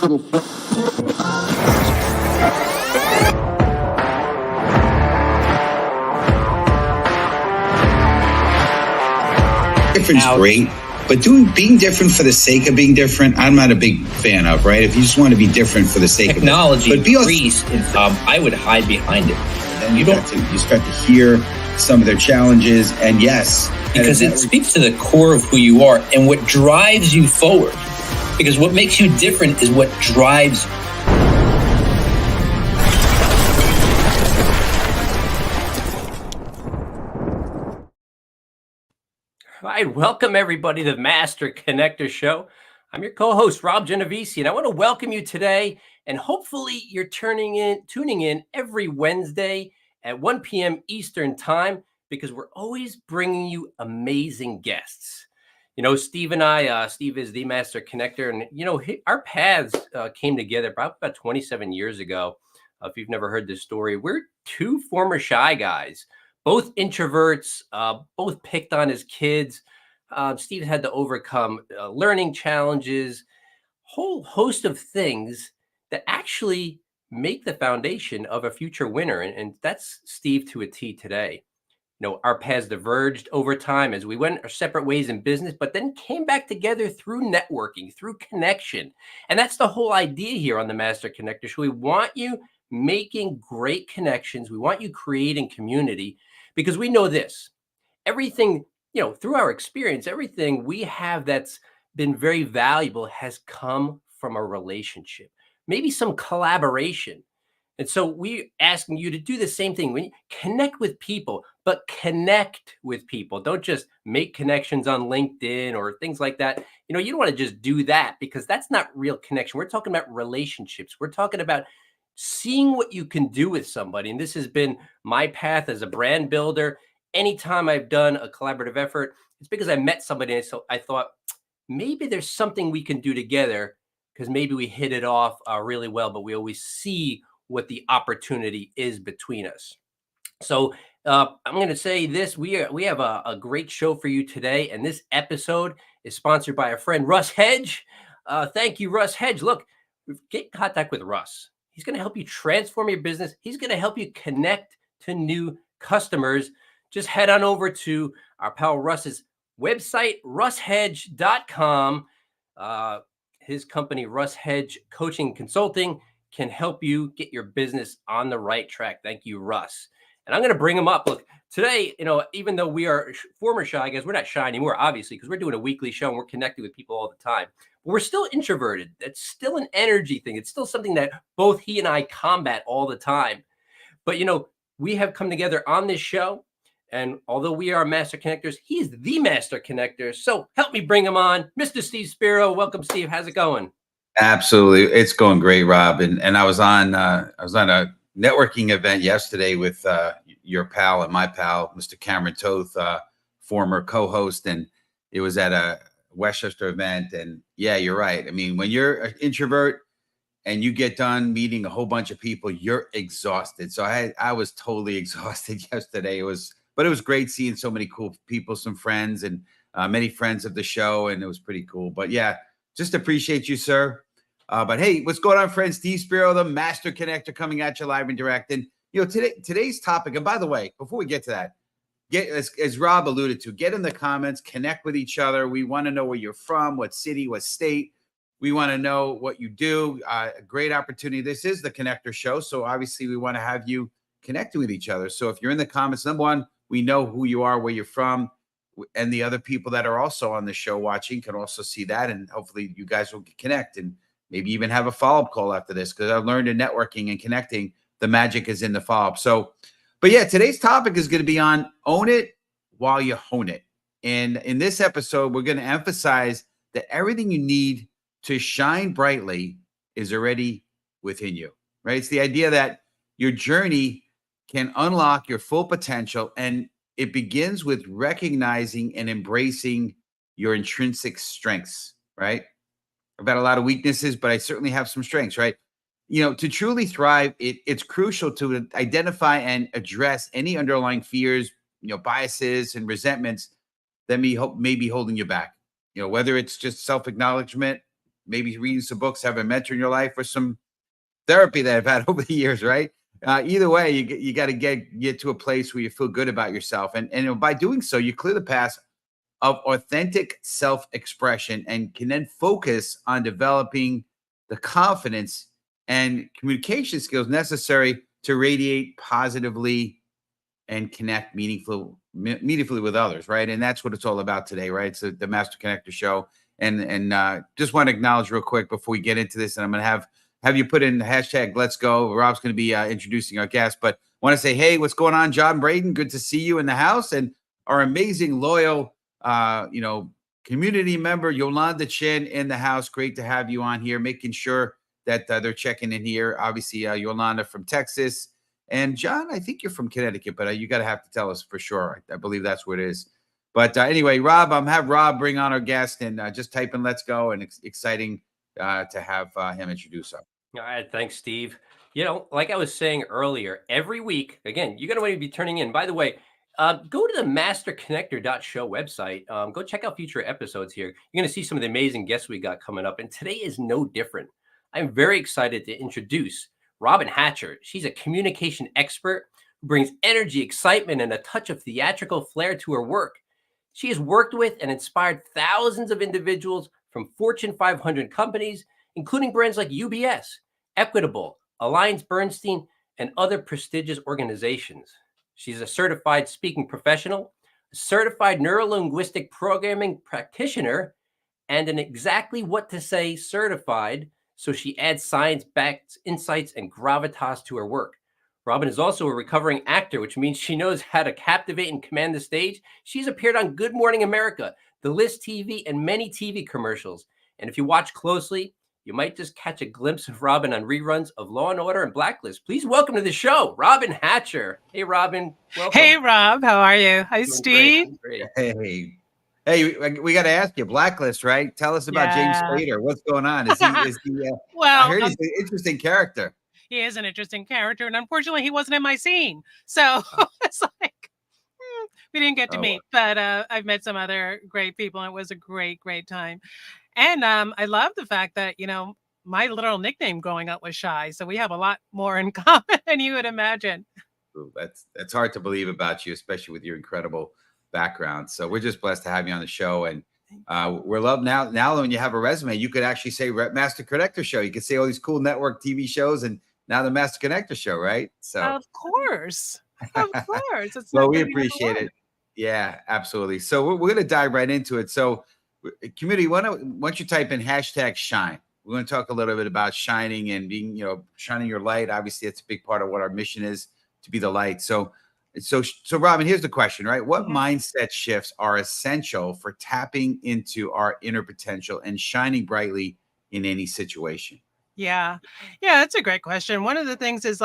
Different's great, but being different for the sake of being different, I'm not a big fan of, right? If you just want to be different for the sake of technology, increased, I would hide behind it. And you start to hear some of their challenges, and yes, because it speaks to the core of who you are and what drives you forward. Because what makes you different is what drives you. All right, welcome everybody to the Master Connector Show. I'm your co-host, Rob Genovese, and I want to welcome you today. And hopefully you're tuning in every Wednesday at 1 p.m. Eastern Time, because we're always bringing you amazing guests. You know, Steve and I, Steve is the Master Connector, and, you know, our paths came together about 27 years ago. If you've never heard this story, we're two former shy guys, both introverts, both picked on as kids. Steve had to overcome learning challenges, whole host of things that actually make the foundation of a future winner. And that's Steve to a T today. You know, our paths diverged over time as we went our separate ways in business, but then came back together through networking, through connection. And that's the whole idea here on the Master Connector Show. We want you making great connections. We want you creating community, because we know this, everything, you know, through our experience, everything we have that's been very valuable has come from a relationship, maybe some collaboration. And so we're asking you to do the same thing. When you connect with people, but connect with people. Don't just make connections on LinkedIn or things like that. You know, you don't want to just do that, because that's not real connection. We're talking about relationships. We're talking about seeing what you can do with somebody. And this has been my path as a brand builder. Anytime I've done a collaborative effort, it's because I met somebody and so I thought maybe there's something we can do together, because maybe we hit it off really well, but we always see what the opportunity is between us. So I'm going to say this, we have a great show for you today. And this episode is sponsored by our friend, Russ Hedge. Thank you, Russ Hedge. Look, get in contact with Russ. He's going to help you transform your business. He's going to help you connect to new customers. Just head on over to our pal Russ's website, russhedge.com. His company, Russ Hedge Coaching Consulting, can help you get your business on the right track. Thank you, Russ. And I'm going to bring him up. Look, today, you know, even though we are former shy guys, we're not shy anymore, obviously, because we're doing a weekly show and we're connecting with people all the time. But we're still introverted. That's still an energy thing. It's still something that both he and I combat all the time. But, you know, we have come together on this show. And although we are Master Connectors, he's the Master Connector. So help me bring him on. Mr. Steve Spiro. Welcome, Steve. How's it going? Absolutely. It's going great, Rob. And I was on a networking event yesterday with your pal and my pal, Mr. Cameron Toth, former co-host, and it was at a Westchester event. And yeah, you're right. I mean, when you're an introvert and you get done meeting a whole bunch of people, you're exhausted. So I was totally exhausted yesterday. But it was great seeing so many cool people, some friends, and many friends of the show, and it was pretty cool. But yeah, just appreciate you, sir. But hey, what's going on, friends? Steve Spiro, the Master Connector, coming at you live and direct. And you know, today's topic. And by the way, before we get to that, as Rob alluded to, get in the comments, connect with each other. We want to know where you're from, what city, what state. We want to know what you do. A great opportunity. This is the Connector Show, so obviously we want to have you connecting with each other. So if you're in the comments, number one, we know who you are, where you're from, and the other people that are also on the show watching can also see that, and hopefully you guys will connect and maybe even have a follow-up call after this, because I've learned in networking and connecting, the magic is in the follow-up. So, but yeah, today's topic is going to be on own it while you hone it. And in this episode, we're going to emphasize that everything you need to shine brightly is already within you, right? It's the idea that your journey can unlock your full potential, and it begins with recognizing and embracing your intrinsic strengths, right? I've got a lot of weaknesses, but I certainly have some strengths, right? You know, to truly thrive, it's crucial to identify and address any underlying fears, you know, biases and resentments that may be holding you back. You know, whether it's just self-acknowledgement, maybe reading some books, have a mentor in your life, or some therapy that I've had over the years, right? Either way, you got to get to a place where you feel good about yourself, and by doing so, you clear the path of authentic self-expression and can then focus on developing the confidence and communication skills necessary to radiate positively and connect meaningfully with others, right? And that's what it's all about today, right? It's the Master Connector Show. And just want to acknowledge real quick before we get into this, and I'm going to have you put in the hashtag Let's Go. Rob's going to be introducing our guest, but want to say, hey, what's going on, John Braden? Good to see you in the house, and our amazing loyal, community member Yolanda Chen in the house. Great to have you on here, making sure that they're checking in here. Obviously, Yolanda from Texas. And John, I think you're from Connecticut, but you got to have to tell us for sure. I believe that's what it is. But anyway, Rob, have Rob bring on our guest, and just type in "Let's Go," and exciting to have him introduce us. All right, thanks, Steve. Like I was saying earlier, every week, again, you're going to be turning in. By the way, go to the masterconnector.show website. Go check out future episodes here. You're going to see some of the amazing guests we got coming up, and today is no different. I'm very excited to introduce Robin Hatcher. She's a communication expert who brings energy, excitement, and a touch of theatrical flair to her work. She has worked with and inspired thousands of individuals from Fortune 500 companies, including brands like UBS, Equitable, AllianceBernstein, and other prestigious organizations. She's a certified speaking professional, a certified neuro-linguistic programming practitioner, and an exactly what to say certified. So she adds science-backed insights and gravitas to her work. Robin is also a recovering actor, which means she knows how to captivate and command the stage. She's appeared on Good Morning America, The List TV, and many TV commercials. And if you watch closely, you might just catch a glimpse of Robin on reruns of Law and Order and Blacklist. Please welcome to the show, Robin Hatcher. Hey, Robin. Welcome. Hey, Rob. How are you? Hi, Steve. Great. Hey, we got to ask you, Blacklist, right? Tell us about James Spader. What's going on? Is he well, I heard he's an interesting character. He is an interesting character, and unfortunately, he wasn't in my scene. So it's like, we didn't get to meet, but I've met some other great people, and it was a great, great time. And I love the fact that, my literal nickname growing up was Shy. So we have a lot more in common than you would imagine. Ooh, that's hard to believe about you, especially with your incredible background. So we're just blessed to have you on the show. And we're loved now when you have a resume, you could actually say Master Connector Show. You could say all these cool network TV shows, and now the Master Connector Show, right? So of course. It's well, we appreciate it. Yeah, absolutely. So we're going to dive right into it. So community, why don't you type in hashtag shine? We're going to talk a little bit about shining and being, shining your light. Obviously, it's a big part of what our mission is, to be the light. So Robin, here's the question, right? What mindset shifts are essential for tapping into our inner potential and shining brightly in any situation? Yeah, that's a great question. One of the things is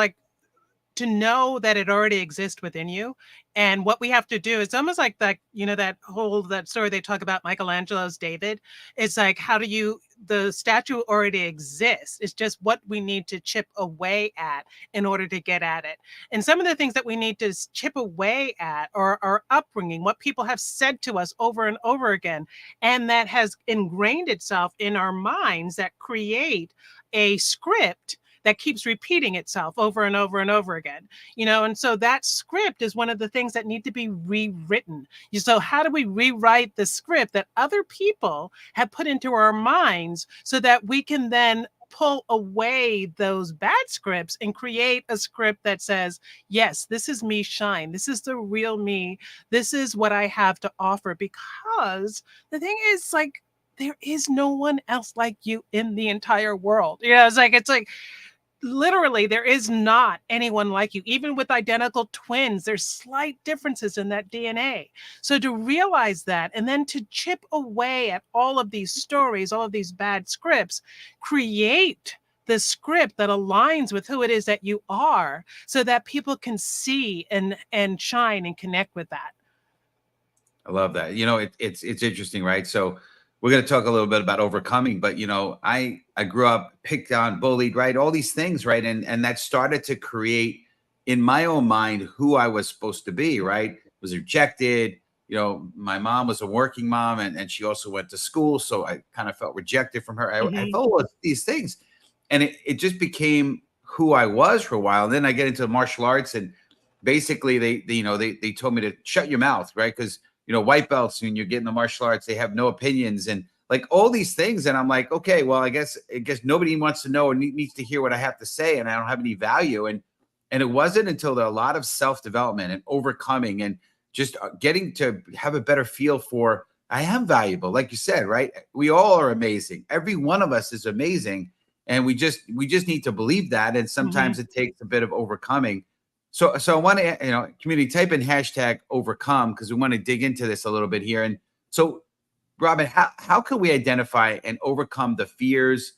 to know that it already exists within you. And what we have to do, it's almost like that, that story they talk about Michelangelo's David. It's like, the statue already exists. It's just what we need to chip away at in order to get at it. And some of the things that we need to chip away at are our upbringing, what people have said to us over and over again. And that has ingrained itself in our minds that create a script that keeps repeating itself over and over and over again, and so that script is one of the things that need to be rewritten. So how do we rewrite the script that other people have put into our minds so that we can then pull away those bad scripts and create a script that says, yes, this is me, shine. This is the real me. This is what I have to offer. Because the thing is, there is no one else like you in the entire world. It's like literally, there is not anyone like you. Even with identical twins, there's slight differences in that DNA. So to realize that, and then to chip away at all of these stories, all of these bad scripts, create the script that aligns with who it is that you are, so that people can see and shine and connect with that. I love that. It's interesting, right? So we're going to talk a little bit about overcoming, but I grew up picked on, bullied, right? All these things, right? And that started to create in my own mind who I was supposed to be, right? Was rejected, my mom was a working mom, and she also went to school. So I kind of felt rejected from her. I Mhm. felt all these things, and it just became who I was for a while. And then I get into martial arts, and basically they told me to shut your mouth, right? Because white belts, when you get into martial arts, they have no opinions and like all these things. And I'm like, okay, well, I guess nobody wants to know or needs to hear what I have to say, and I don't have any value. And it wasn't until there a lot of self-development and overcoming and just getting to have a better feel for I am valuable, like you said, right? We all are amazing. Every one of us is amazing, and we just need to believe that. And Mhm. sometimes it takes a bit of overcoming. So I want to, community, type in hashtag overcome, because we want to dig into this a little bit here. And so, Robin, how can we identify and overcome the fears,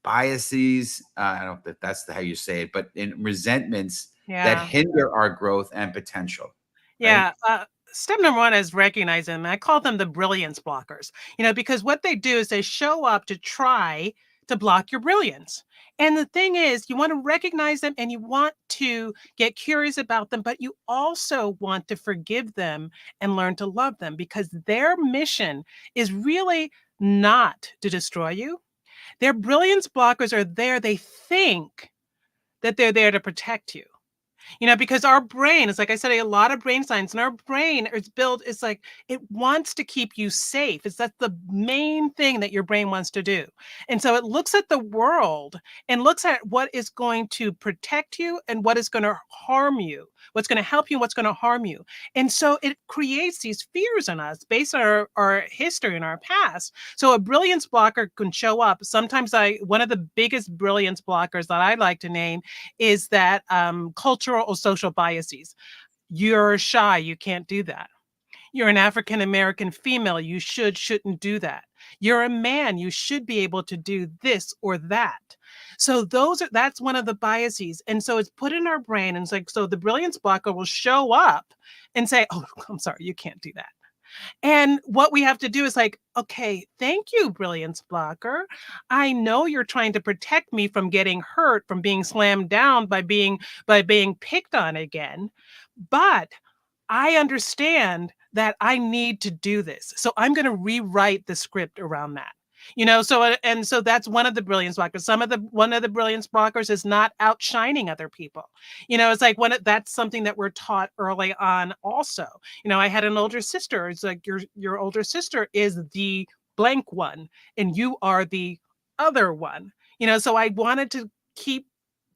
biases? I don't know if that's how you say it, but in resentments that Yeah. hinder our growth and potential, right? Yeah. Step number one is recognize them. I call them the brilliance blockers, because what they do is they show up to try to block your brilliance. And the thing is, you want to recognize them and you want to get curious about them, but you also want to forgive them and learn to love them because their mission is really not to destroy you. Their brilliance blockers are there. They think that they're there to protect you. Because our brain is like I said, a lot of brain science, and our brain is built, it's like it wants to keep you safe. That's the main thing that your brain wants to do. And so it looks at the world and looks at what is going to protect you and what is going to harm you, what's going to help you, what's going to harm you. And so it creates these fears in us based on our history and our past. So a brilliance blocker can show up. Sometimes one of the biggest brilliance blockers that I like to name is that cultural or social biases. You're shy, you can't do that. You're an African American female, you shouldn't do that. You're a man, you should be able to do this or that. So that's one of the biases. And so it's put in our brain, and it's like, so the brilliance blocker will show up and say, oh, I'm sorry, you can't do that. And what we have to do is like, okay, thank you, brilliance blocker. I know you're trying to protect me from getting hurt, from being slammed down by being picked on again. But I understand that I need to do this. So I'm going to rewrite the script around that. So that's one of the brilliance blockers. One of the brilliance blockers is not outshining other people. It's like that's something that we're taught early on also. I had an older sister. It's like your older sister is the blank one and you are the other one. So I wanted to keep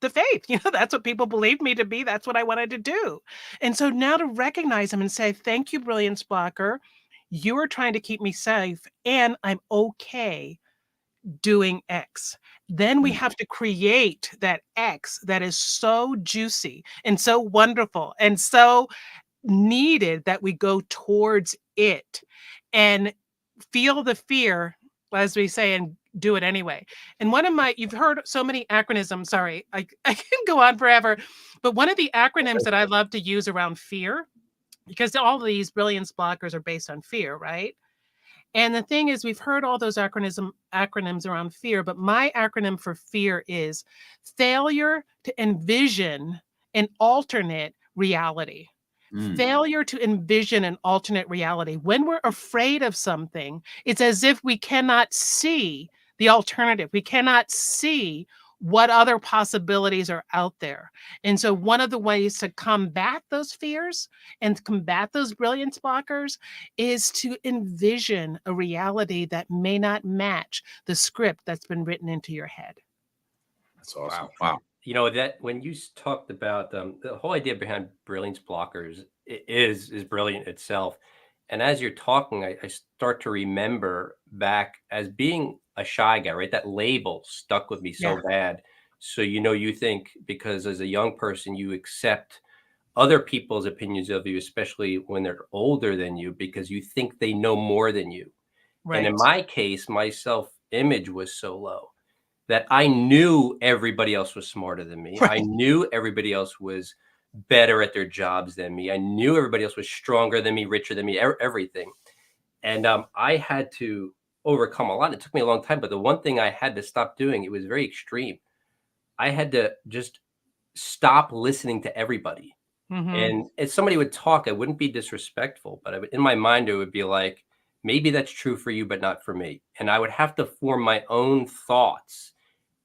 the faith. That's what people believed me to be. That's what I wanted to do. And so now to recognize them and say, thank you, brilliance blocker. You are trying to keep me safe and I'm okay doing X. Then we Mm. have to create that X that is so juicy and so wonderful and so needed that we go towards it and feel the fear, as we say, and do it anyway. And you've heard so many acronyms. Sorry, I can go on forever. But one of the acronyms that I love to use around fear, because all of these brilliance blockers are based on fear, right? And the thing is, we've heard all those acronyms around fear, but my acronym for fear is failure to envision an alternate reality. Mm. Failure to envision an alternate reality. When we're afraid of something, it's as if we cannot see the alternative. We cannot see what other possibilities are out there. And so one of the ways to combat those fears and combat those brilliance blockers is to envision a reality that may not match the script that's been written into your head. That's awesome. Wow. Wow. That when you talked about the whole idea behind brilliance blockers is brilliant itself. And as you're talking, I start to remember back as being a shy guy, right? That label stuck with me Yeah. so bad. So, you think because as a young person, you accept other people's opinions of you, especially when they're older than you, because you think they know more than you. And in Right. my case, my self image was so low that I knew everybody else was smarter than me. I Right. knew everybody else was better at their jobs than me. I knew everybody else was stronger than me, richer than me, everything. And I had to overcome a lot. It took me a long time, but the one thing I had to stop doing, it was very extreme. I had to just stop listening to everybody And if somebody would talk, I wouldn't be disrespectful, but in my mind, it would be like, maybe that's true for you, but not for me. And I would have to form my own thoughts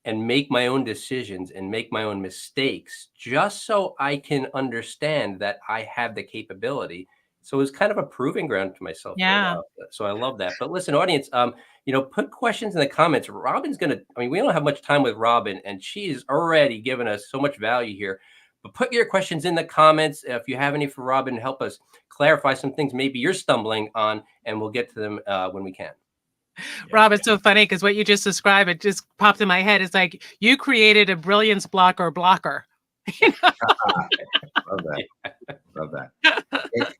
and make my own decisions and make my own mistakes just so I can understand that I have the capability. So it was kind of a proving ground to myself for a Yeah. while. So I love that. But listen, audience, put questions in the comments. Robin's gonna, we don't have much time with Robin, and she's already given us so much value here. But put your questions in the comments if you have any for Robin. Help us clarify some things maybe you're stumbling on, and we'll get to them when we can. Rob, it's so funny because what you just described, it just popped in my head. It's like you created a brilliance blocker. You know? Love that. Love that.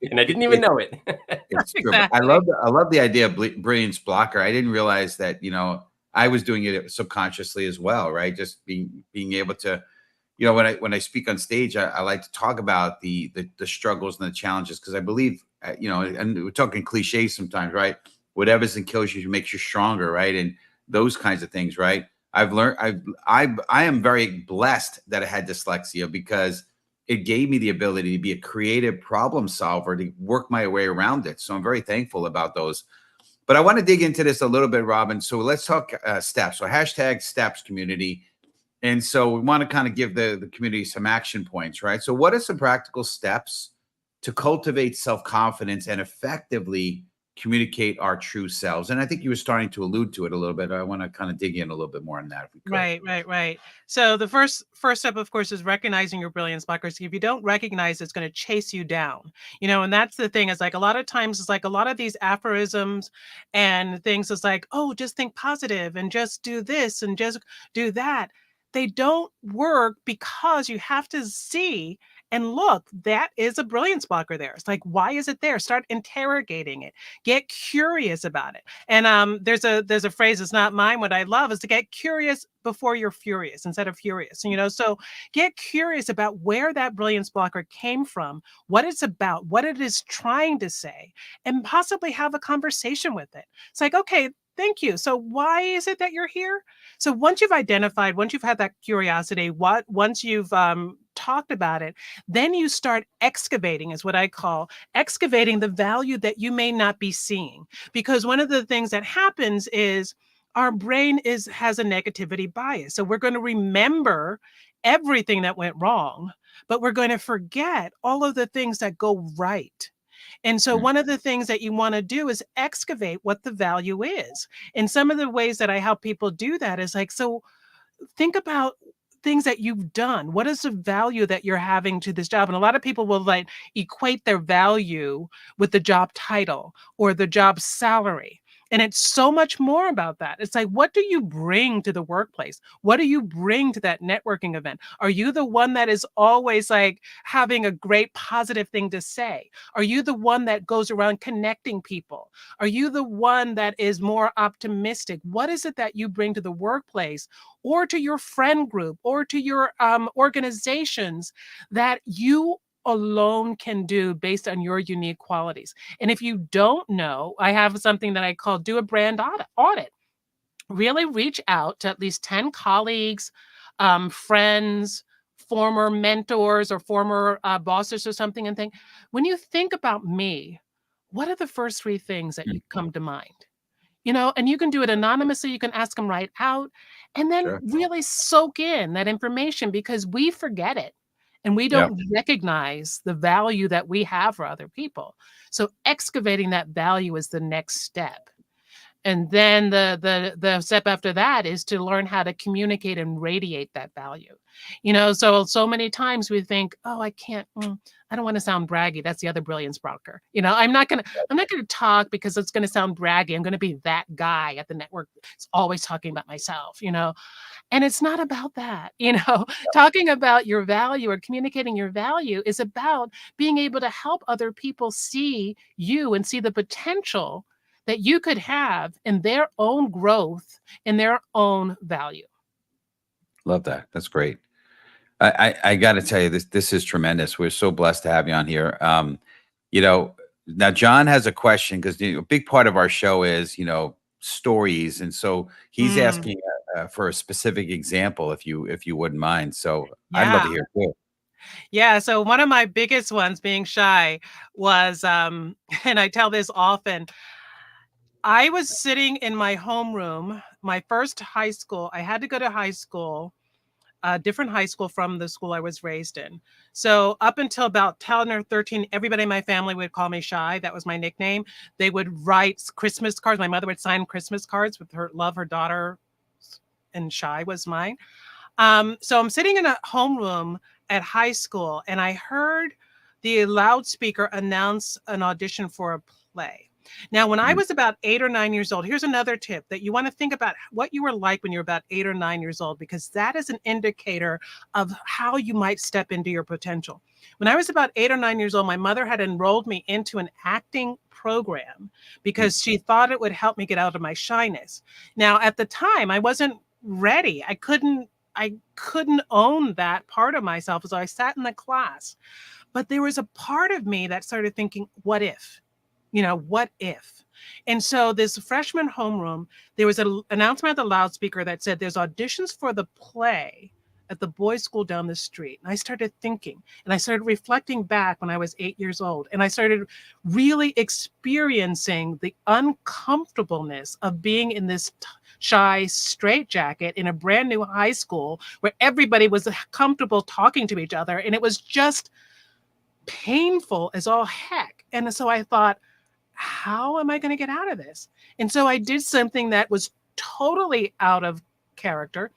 And I didn't even know it. It's true. Exactly. I love the idea of brilliance blocker. I didn't realize that, I was doing it subconsciously as well, right? Just being able to, when I speak on stage, I like to talk about the struggles and the challenges, because I believe, and we're talking cliches sometimes, right? Whatever's and kills you makes you stronger, right? And those kinds of things, right? I've learned, I am very blessed that I had dyslexia, because it gave me the ability to be a creative problem solver, to work my way around it. So I'm very thankful about those. But I want to dig into this a little bit, Robin. So let's talk steps. So hashtag steps community. And so we want to kind of give the community some action points, right? So what are some practical steps to cultivate self-confidence and effectively communicate our true selves? And I think you were starting to allude to it a little bit. I want to kind of dig in a little bit more on that, if we could. Right. So the first step, of course, is recognizing your brilliance blockers. If you don't recognize, it's going to chase you down, and that's the thing. Is like a lot of times, it's like a lot of these aphorisms and things is like, oh, just think positive and just do this and just do that. They don't work because you have to see and look, that is a brilliance blocker there. It's like, why is it there? Start interrogating it. Get curious about it. And there's a phrase, it's not mine. What I love is to get curious before you're furious instead of furious. So get curious about where that brilliance blocker came from, what it's about, what it is trying to say, and possibly have a conversation with it. It's like, okay, thank you. So why is it that you're here? So once you've identified, once you've had that curiosity, once you've talked about it, then you start excavating, is what I call excavating the value that you may not be seeing. Because one of the things that happens is our brain has a negativity bias. So we're going to remember everything that went wrong, but we're going to forget all of the things that go right. And so one of the things that you want to do is excavate what the value is. And some of the ways that I help people do that is like, so think about things that you've done. What is the value that you're having to this job? And a lot of people will like equate their value with the job title or the job salary. And it's so much more about that. It's like, what do you bring to the workplace? What do you bring to that networking event? Are you the one that is always like having a great positive thing to say? Are you the one that goes around connecting people? Are you the one that is more optimistic? What is it that you bring to the workplace or to your friend group or to your organizations that you alone can do based on your unique qualities? And if you don't know, I have something that I call do a brand audit. Really reach out to at least 10 colleagues, friends, former mentors or former bosses or something, and think, when you think about me, what are the first 3 things that you come to mind? And you can do it anonymously. You can ask them right out and then really soak in that information, because we forget it. And we don't recognize the value that we have for other people. So excavating that value is the next step. And then the step after that is to learn how to communicate and radiate that value. So many times we think, oh, I can't, I don't want to sound braggy. That's the other brilliance blocker. I'm not gonna talk because it's gonna sound braggy. I'm gonna be that guy at the network. It's always talking about myself, And it's not about that, Talking about your value or communicating your value is about being able to help other people see you and see the potential that you could have in their own growth, in their own value. Love that. That's great. I got to tell you, this is tremendous. We're so blessed to have you on here. Now John has a question, because a big part of our show is, stories. And so he's asking for a specific example, if you wouldn't mind. So I'd love to hear too. Yeah, so one of my biggest ones being shy was, and I tell this often, I was sitting in my homeroom, my first high school. I had to go to high school, a different high school from the school I was raised in. So up until about 10 or 13, everybody in my family would call me Shy. That was my nickname. They would write Christmas cards. My mother would sign Christmas cards with her love, her daughter, and Shy was mine. So I'm sitting in a homeroom at high school, and I heard the loudspeaker announce an audition for a play. Now, when I Mm. was about 8 or 9 years old, here's another tip that you want to think about what you were like when you were about 8 or 9 years old, because that is an indicator of how you might step into your potential. When I was about 8 or 9 years old, my mother had enrolled me into an acting program Mm. because she thought it would help me get out of my shyness. Now, at the time, I wasn't ready. I couldn't own that part of myself as I sat in the class. But there was a part of me that started thinking, what if? What if? And so this freshman homeroom, there was an announcement at the loudspeaker that said there's auditions for the play at the boys' school down the street. And I started thinking, and I started reflecting back when I was 8 years old, and I started really experiencing the uncomfortableness of being in this shy straitjacket in a brand new high school where everybody was comfortable talking to each other. And it was just painful as all heck. And so I thought, how am I going to get out of this? And so I did something that was totally out of character.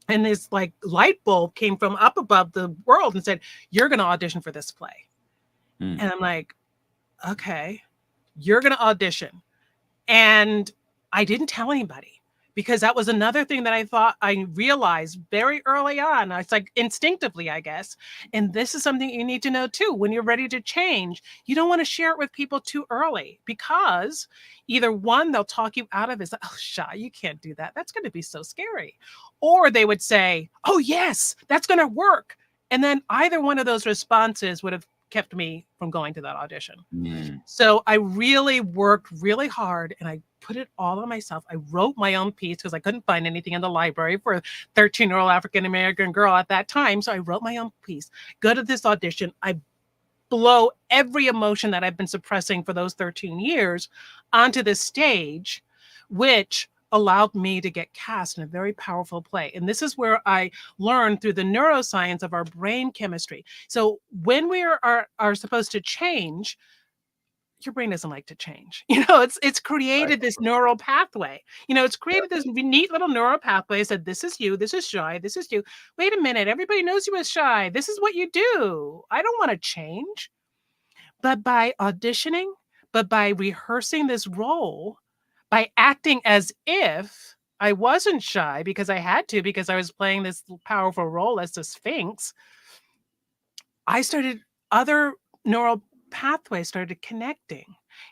And this like light bulb came from up above the world and said, you're going to audition for this play. Mm. And I'm like, okay, you're going to audition. And I didn't tell anybody because that was another thing that I thought I realized very early on. It's like instinctively, I guess. And this is something you need to know too. When you're ready to change, you don't want to share it with people too early because either one, they'll talk you out of it. It's like, oh, Shy, you can't do that. That's going to be so scary. Or they would say, oh, yes, that's going to work. And then either one of those responses would have kept me from going to that audition. Mm. So I really worked really hard and I put it all on myself. I wrote my own piece because I couldn't find anything in the library for a 13-year-old African-American girl at that time. So I wrote my own piece, go to this audition. I blow every emotion that I've been suppressing for those 13 years onto the stage, which allowed me to get cast in a very powerful play. And this is where I learned through the neuroscience of our brain chemistry. So when we are supposed to change, your brain doesn't like to change. It's Right. created this neural pathway. It's created this neat little neural pathway. Said, this is you, this is Shy, this is you. Wait a minute, everybody knows you as Shy. This is what you do. I don't want to change. But by auditioning, but by rehearsing this role, by acting as if I wasn't shy because I had to, because I was playing this powerful role as the Sphinx, I started other neural pathways started connecting.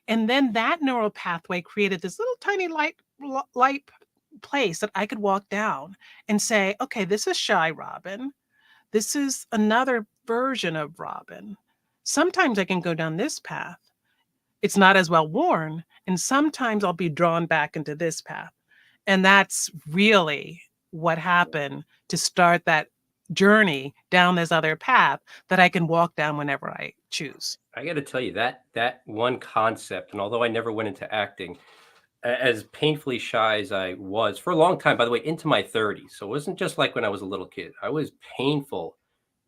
And then that neural pathway created this little tiny light place that I could walk down and say, okay, this is Shy Robin. This is another version of Robin. Sometimes I can go down this path. It's not as well worn. And sometimes I'll be drawn back into this path. And that's really what happened to start that journey down this other path that I can walk down whenever I choose. I got to tell you that one concept, and although I never went into acting, as painfully shy as I was for a long time, by the way, into my 30s. So it wasn't just like when I was a little kid. I was painful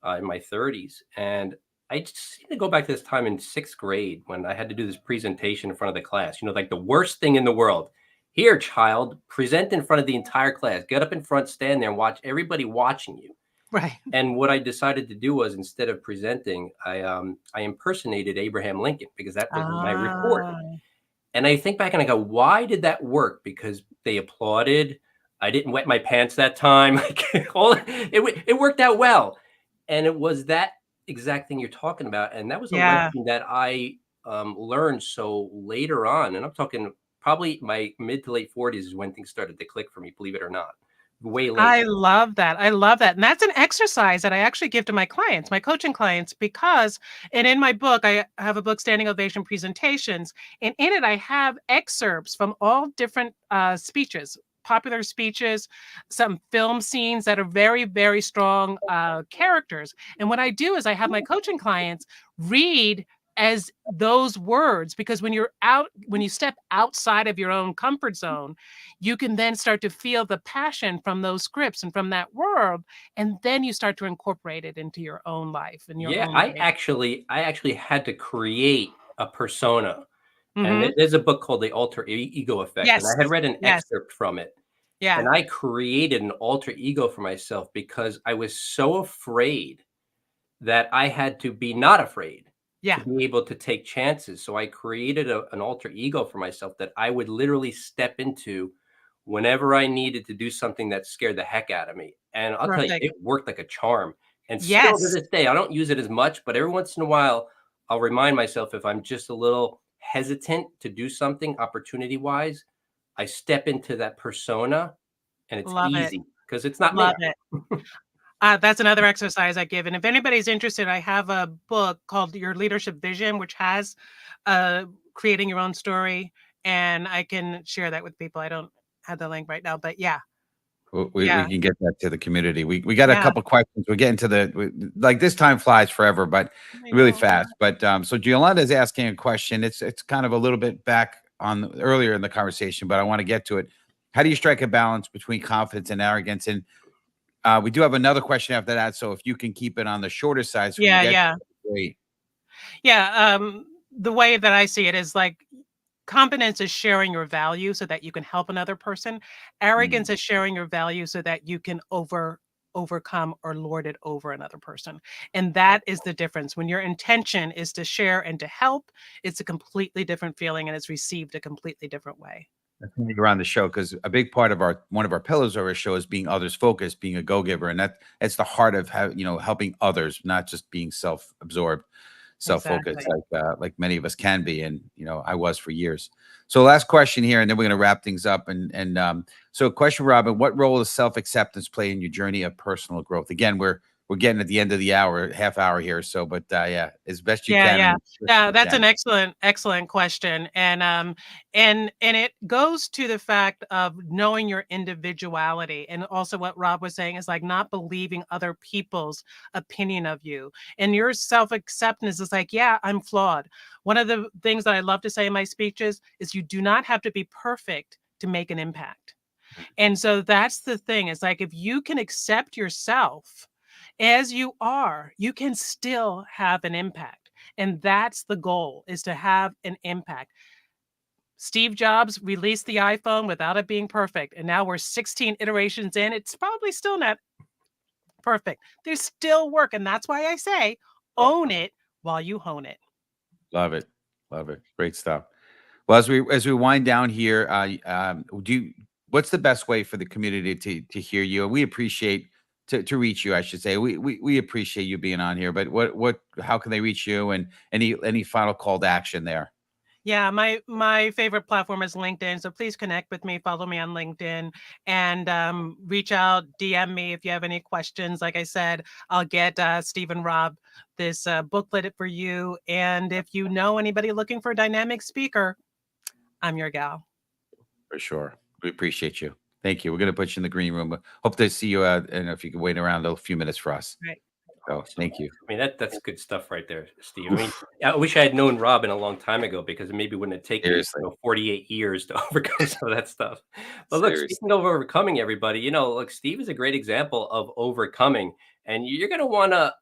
in my 30s. And I just seem to go back to this time in sixth grade when I had to do this presentation in front of the class, like the worst thing in the world. Here, child, present in front of the entire class. Get up in front, stand there and watch everybody watching you. Right. And what I decided to do was instead of presenting, I impersonated Abraham Lincoln because that was my report. Ah, And I think back and I go, why did that work? Because they applauded. I didn't wet my pants that time. Like it worked out well. And it was that exact thing you're talking about. And that was a yeah. lesson that I learned so later on. And I'm talking probably my mid to late 40s is when things started to click for me, believe it or not. Way I later. love that. I love that. And that's an exercise that I actually give to my clients, my coaching clients, because, and in my book, I have a book, Standing Ovation Presentations. And in it, I have excerpts from all different speeches, popular speeches, some film scenes that are very, very strong characters. And what I do is I have my coaching clients read as those words, because when you step outside of your own comfort zone, you can then start to feel the passion from those scripts and from that world, and then you start to incorporate it into your own life and your Yeah, own I life. actually had to create a persona. And Mhm. there's a book called The Alter Ego Effect, and Yes. I had read an Yes. excerpt from it. Yeah. And I created an alter ego for myself because I was so afraid that I had to be not afraid to Yeah. be able to take chances. So I created an alter ego for myself that I would literally step into whenever I needed to do something that scared the heck out of me. And I'll tell you, Perfect. it worked like a charm. And still to Yes. this day, I don't use it as much, but every once in a while, I'll remind myself if I'm just a little hesitant to do something opportunity wise, I step into that persona and it's Love it. easy because it's not Love me. it. That's another exercise I give. And if anybody's interested, I have a book called Your Leadership Vision, which has creating your own story. And I can share that with people. I don't have the link right now, but yeah. We can get that to the community. We got a Yeah. couple questions. We're getting to like this time flies forever, but I really know. fast. But so Yolanda is asking a question. It's kind of a little bit back on earlier in the conversation, but I want to get to it. How do you strike a balance between confidence and arrogance? And we do have another question after that. So if you can keep it on the shorter side, so we can Yeah. get Yeah. great. Yeah. The way that I see it is like competence is sharing your value so that you can help another person. Arrogance Mm. is sharing your value so that you can overcome or lord it over another person. And that is the difference. When your intention is to share and to help, it's a completely different feeling and it's received a completely different way. That's when you're on the show, because a big part of one of our pillars of our show is being others focused, being a go giver, and that's the heart of helping others, not just being self-absorbed, self-focused, Exactly. like many of us can be, and I was for years. So last question here, and then we're going to wrap things up. And so question, Robin, what role does self-acceptance play in your journey of personal growth? Again, we're getting at the end of the hour, half hour here, so but yeah, as best you Yeah, can. yeah. And as quick as Yeah, you that's can. an excellent question. And it goes to the fact of knowing your individuality. And also what Rob was saying is like not believing other people's opinion of you. And your self-acceptance is like, yeah, I'm flawed. One of the things that I love to say in my speeches is you do not have to be perfect to make an impact. And so that's the thing. It's like if you can accept yourself as you are, you can still have an impact. And that's the goal, is to have an impact. Steve Jobs released the iPhone without it being perfect. And now we're 16 iterations in. It's probably still not perfect. There's still work. And that's why I say own it while you hone it. Love it, love it, great stuff. Well, as we wind down here, what's the best way for the community to hear you? And we appreciate to reach you, I should say. We appreciate you being on here. But how can they reach you? And any final call to action there? Yeah, my favorite platform is LinkedIn. So please connect with me, follow me on LinkedIn, and reach out, DM me if you have any questions. Like I said, I'll get Steve and Rob this booklet for you. And if you know anybody looking for a dynamic speaker, I'm your gal. For sure, we appreciate you. Thank you. We're going to put you in the green room. But hope to see you. And if you can wait around a few minutes for us. Right. So Awesome. thank you. I mean, that's good stuff right there, Steve. I mean, I wish I had known Robin a long time ago because it maybe wouldn't have taken me, Seriously, 48 years to overcome some of that stuff. But look, seriously. speaking of overcoming, everybody, look, Steve is a great example of overcoming, and you're going to want to,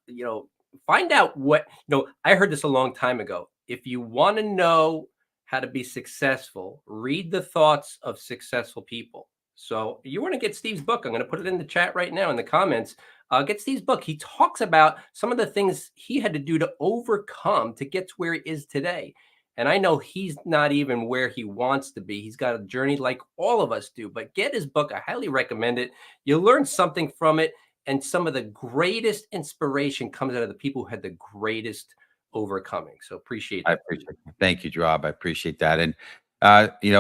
find out what, I heard this a long time ago. If you want to know how to be successful, read the thoughts of successful people. So you want to get Steve's book. I'm going to put it in the chat right now in the comments. Get Steve's book. He talks about some of the things he had to do to overcome to get to where he is today. And I know he's not even where he wants to be. He's got a journey like all of us do. But get his book. I highly recommend it. You'll learn something from it. And some of the greatest inspiration comes out of the people who had the greatest overcoming. So appreciate I that. appreciate it. Thank you, Rob. I appreciate that. And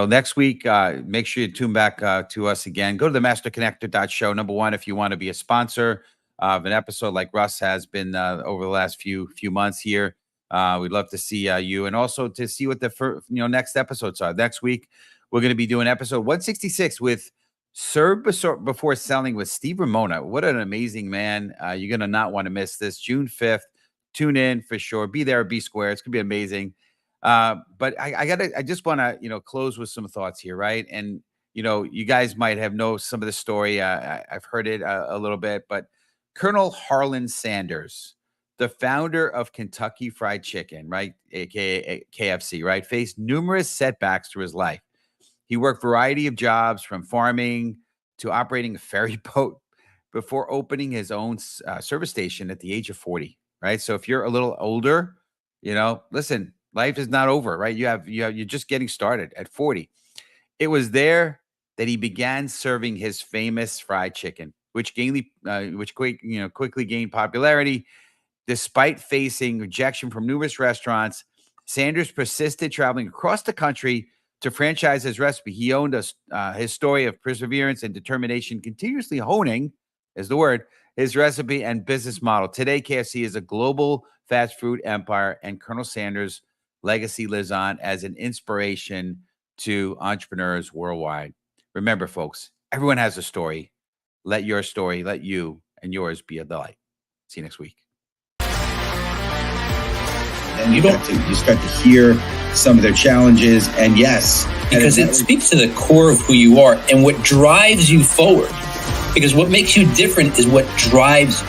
next week, make sure you tune back to us again. Go to the masterconnector.show. Number one, if you want to be a sponsor of an episode like Russ has been over the last few months here, we'd love to see you, and also to see what the next episodes are. Next week, we're going to be doing episode 166 with Serve before selling with Steve Ramona. What an amazing man. You're going to not want to miss this. June 5th. Tune in for sure. Be there, be square. It's going to be amazing. But I just want to, close with some thoughts here, right? And, you guys might have know some of the story. I've heard it a little bit, but Colonel Harlan Sanders, the founder of Kentucky Fried Chicken, right? AKA KFC, right? Faced numerous setbacks through his life. He worked a variety of jobs from farming to operating a ferry boat before opening his own service station at the age of 40, right? So if you're a little older, listen, life is not over, right? You're just getting started at 40. It was there that he began serving his famous fried chicken, which quickly gained popularity. Despite facing rejection from numerous restaurants, Sanders persisted, traveling across the country to franchise his recipe. He owned his story of perseverance and determination, continuously honing, is the word, his recipe and business model. Today, KFC is a global fast food empire, and Colonel Sanders' legacy lives on as an inspiration to entrepreneurs worldwide. Remember, folks, everyone has a story. Let your story, let you and yours be a delight. See you next week. And you start to hear some of their challenges, and yes, because it speaks to the core of who you are and what drives you forward. Because what makes you different is what drives you.